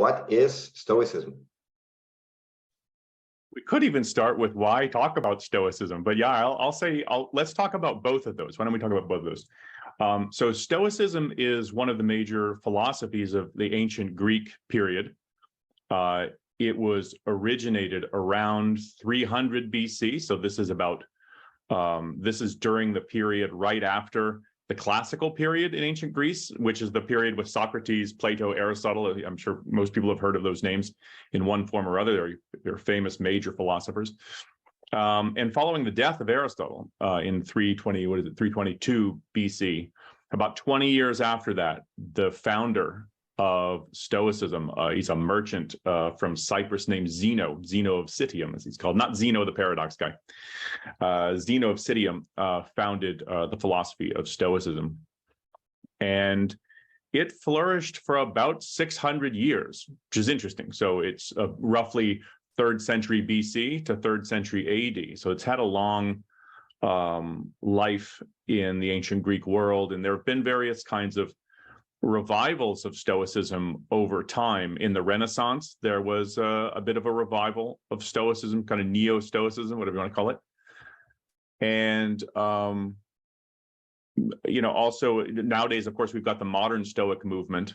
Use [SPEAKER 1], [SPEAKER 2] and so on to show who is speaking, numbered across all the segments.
[SPEAKER 1] What is Stoicism?
[SPEAKER 2] We could even start with why talk about Stoicism, but yeah, let's talk about both of those. Why don't we talk about both of those? So Stoicism is one of the major philosophies of the ancient Greek period. It was originated around 300 BC. So this is during the period right after the classical period in ancient Greece, which is the period with Socrates, Plato, Aristotle. I'm sure most people have heard of those names in one form or other. They're famous major philosophers. And following the death of Aristotle in 322 BC, about 20 years after that, the founder of Stoicism, he's a merchant from Cyprus named Zeno of Citium, as he's called, not Zeno the paradox guy. Zeno of Citium founded the philosophy of Stoicism. And it flourished for about 600 years, which is interesting. So it's roughly 3rd century BC to 3rd century AD. So it's had a long life in the ancient Greek world. And there have been various kinds of revivals of Stoicism over time. In the Renaissance, there was a bit of a revival of Stoicism, kind of neo-Stoicism, whatever you want to call it. And, also nowadays, of course, we've got the modern Stoic movement.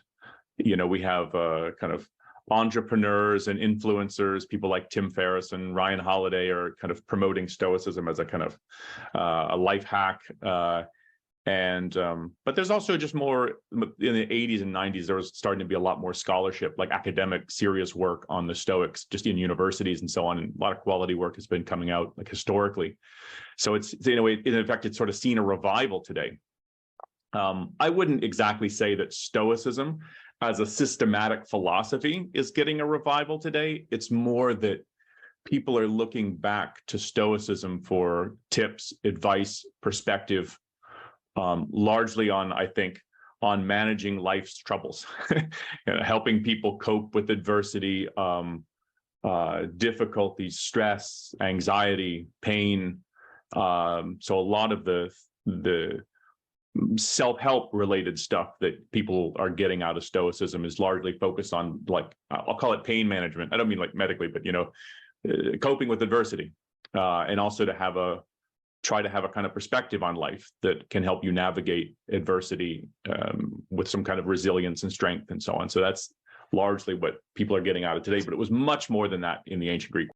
[SPEAKER 2] We have kind of entrepreneurs and influencers, people like Tim Ferriss and Ryan Holiday are kind of promoting Stoicism as a kind of a life hack. But there's also just more in the 80s and 90s, there was starting to be a lot more scholarship, like academic, serious work on the Stoics, just in universities and so on. And a lot of quality work has been coming out, like historically. So it's, in fact, it's sort of seen a revival today. I wouldn't exactly say that Stoicism as a systematic philosophy is getting a revival today. It's more that people are looking back to Stoicism for tips, advice, perspective, largely on managing life's troubles, helping people cope with adversity, difficulties, stress, anxiety, pain. So a lot of the self-help related stuff that people are getting out of Stoicism is largely focused on, like, I'll call it pain management. I don't mean like medically, but coping with adversity, and also to try to have a kind of perspective on life that can help you navigate adversity with some kind of resilience and strength and so on. So that's largely what people are getting out of today, but it was much more than that in the ancient Greek.